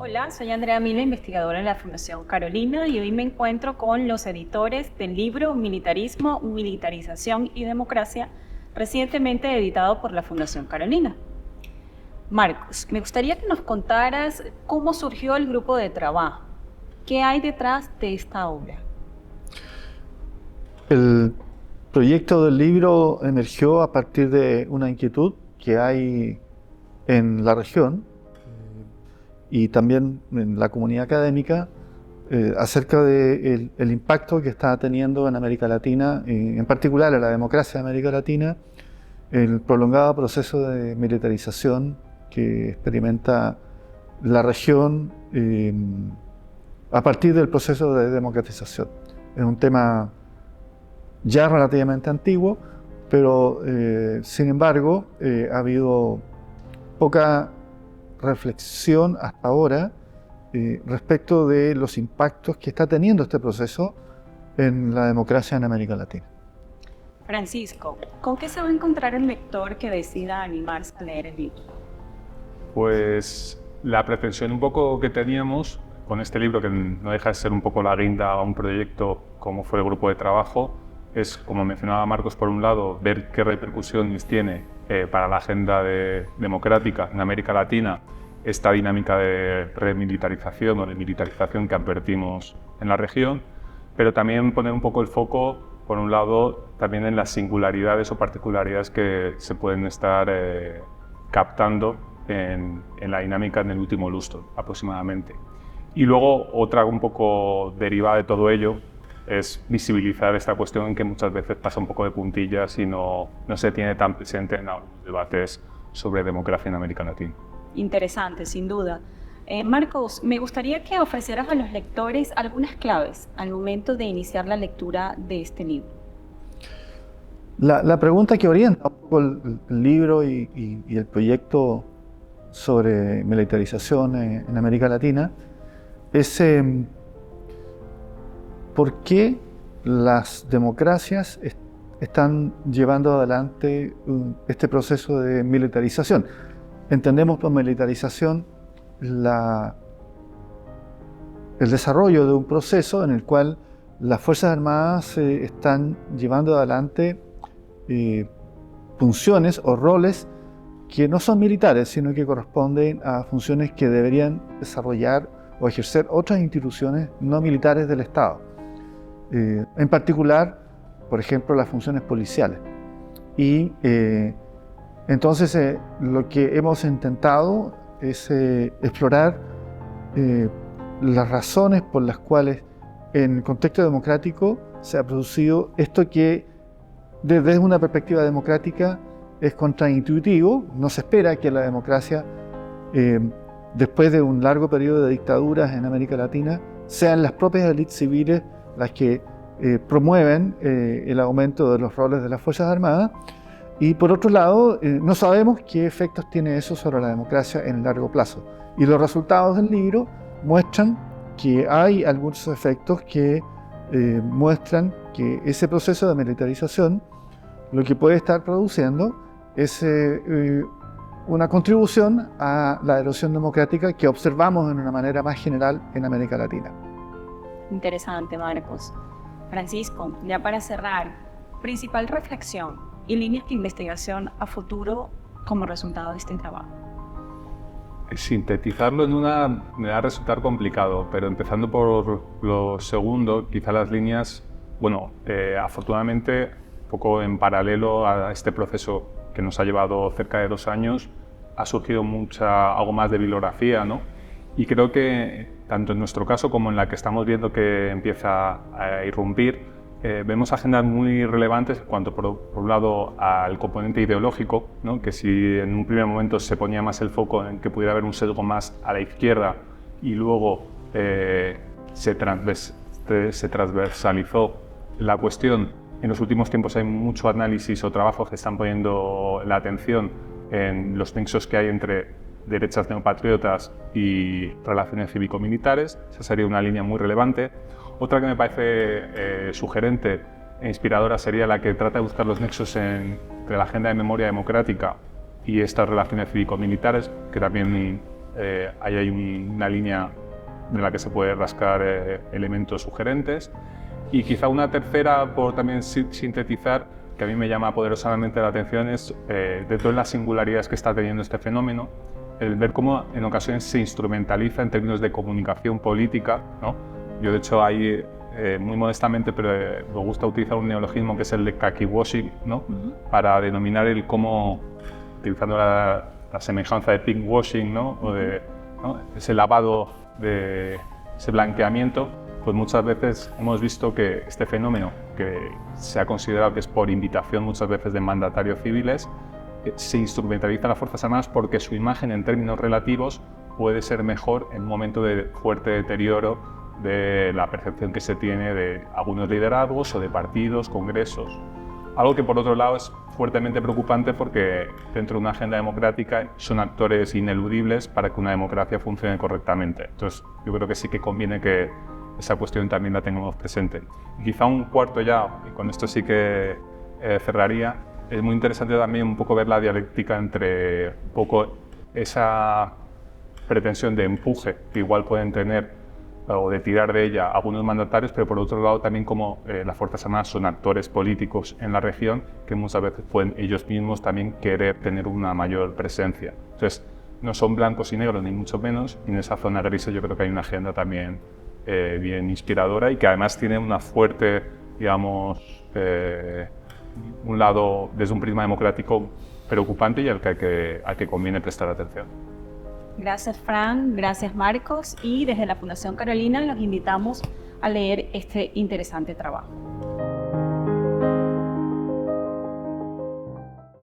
Hola, soy Andrea Mila, investigadora en la Fundación Carolina, y hoy me encuentro con los editores del libro Militarismo, Militarización y Democracia, recientemente editado por la Fundación Carolina. Marcos, me gustaría que nos contaras cómo surgió el grupo de trabajo. ¿Qué hay detrás de esta obra? El proyecto del libro emergió a partir de una inquietud que hay en la región y también en la comunidad académica acerca del impacto que está teniendo en América Latina, en particular en la democracia de América Latina, el prolongado proceso de militarización que experimenta la región a partir del proceso de democratización. Es un tema ya relativamente antiguo, pero sin embargo ha habido poca reflexión hasta ahora respecto de los impactos que está teniendo este proceso en la democracia en América Latina. Francisco, ¿con qué se va a encontrar el lector que decida animarse a leer el libro? Pues la pretensión un poco que teníamos con este libro, que no deja de ser un poco la guinda a un proyecto como fue el grupo de trabajo, es, como mencionaba Marcos, por un lado, ver qué repercusiones tiene para la agenda democrática en América Latina esta dinámica de remilitarización o de militarización que advertimos en la región, pero también poner un poco el foco, por un lado, también en las singularidades o particularidades que se pueden estar captando en la dinámica en el último lustro, aproximadamente. Y luego, otra un poco derivada de todo ello, es visibilizar esta cuestión en que muchas veces pasa un poco de puntillas y no se tiene tan presente en algunos debates sobre democracia en América Latina. Interesante, sin duda. Marcos, me gustaría que ofrecieras a los lectores algunas claves al momento de iniciar la lectura de este libro. La pregunta que orienta un poco el libro y el proyecto sobre militarización en América Latina es ¿por qué las democracias están llevando adelante este proceso de militarización? Entendemos por militarización el desarrollo de un proceso en el cual las Fuerzas Armadas están llevando adelante funciones o roles que no son militares, sino que corresponden a funciones que deberían desarrollar o ejercer otras instituciones no militares del Estado. En particular, por ejemplo, las funciones policiales. Y entonces lo que hemos intentado es explorar las razones por las cuales en el contexto democrático se ha producido esto que desde una perspectiva democrática es contraintuitivo. No se espera que la democracia, después de un largo periodo de dictaduras en América Latina, sean las propias élites civiles las que promueven el aumento de los roles de las Fuerzas Armadas. Y por otro lado, no sabemos qué efectos tiene eso sobre la democracia en el largo plazo. Y los resultados del libro muestran que hay algunos efectos que muestran que ese proceso de militarización lo que puede estar produciendo es una contribución a la erosión democrática que observamos de una manera más general en América Latina. Interesante, Marcos. Francisco, ya para cerrar, principal reflexión y líneas de investigación a futuro como resultado de este trabajo. Sintetizarlo en una me va a resultar complicado, pero empezando por lo segundo, quizá las líneas, afortunadamente, un poco en paralelo a este proceso que nos ha llevado cerca de 2 años, ha surgido algo más de bibliografía, ¿no? Y creo que tanto en nuestro caso como en la que estamos viendo que empieza a irrumpir, vemos agendas muy relevantes en cuanto, por un lado, al componente ideológico, ¿no? Que si en un primer momento se ponía más el foco en que pudiera haber un sesgo más a la izquierda y luego se transversalizó la cuestión, en los últimos tiempos hay mucho análisis o trabajos que están poniendo la atención en los nexos que hay entre derechas neopatriotas y relaciones cívico-militares. Esa sería una línea muy relevante. Otra que me parece sugerente e inspiradora sería la que trata de buscar los nexos entre la agenda de memoria democrática y estas relaciones cívico-militares, que también ahí hay una línea de la que se puede rascar elementos sugerentes. Y quizá una tercera, por también sintetizar, que a mí me llama poderosamente la atención, es de todas las singularidades que está teniendo este fenómeno, el ver cómo en ocasiones se instrumentaliza en términos de comunicación política, ¿no? Yo, de hecho, ahí, muy modestamente, pero me gusta utilizar un neologismo que es el de kakiwashing, ¿no? Para denominar el cómo, utilizando la semejanza de pinkwashing, ¿no? O de, ¿no? Ese lavado, ese blanqueamiento, pues muchas veces hemos visto que este fenómeno, que se ha considerado que es por invitación muchas veces de mandatarios civiles, se instrumentaliza a las Fuerzas Armadas porque su imagen en términos relativos puede ser mejor en un momento de fuerte deterioro de la percepción que se tiene de algunos liderazgos o de partidos, congresos. Algo que por otro lado es fuertemente preocupante porque dentro de una agenda democrática son actores ineludibles para que una democracia funcione correctamente. Entonces yo creo que sí que conviene que esa cuestión también la tengamos presente. Y quizá un cuarto ya, y con esto sí que cerraría, es muy interesante también un poco ver la dialéctica entre un poco esa pretensión de empuje que igual pueden tener o de tirar de ella algunos mandatarios, pero por otro lado también como las Fuerzas Armadas son actores políticos en la región que muchas veces pueden ellos mismos también querer tener una mayor presencia. Entonces, no son blancos y negros ni mucho menos, y en esa zona gris yo creo que hay una agenda también bien inspiradora y que además tiene una fuerte, digamos, un lado desde un prisma democrático preocupante y al que conviene prestar atención. Gracias, Fran, gracias, Marcos, y desde la Fundación Carolina los invitamos a leer este interesante trabajo.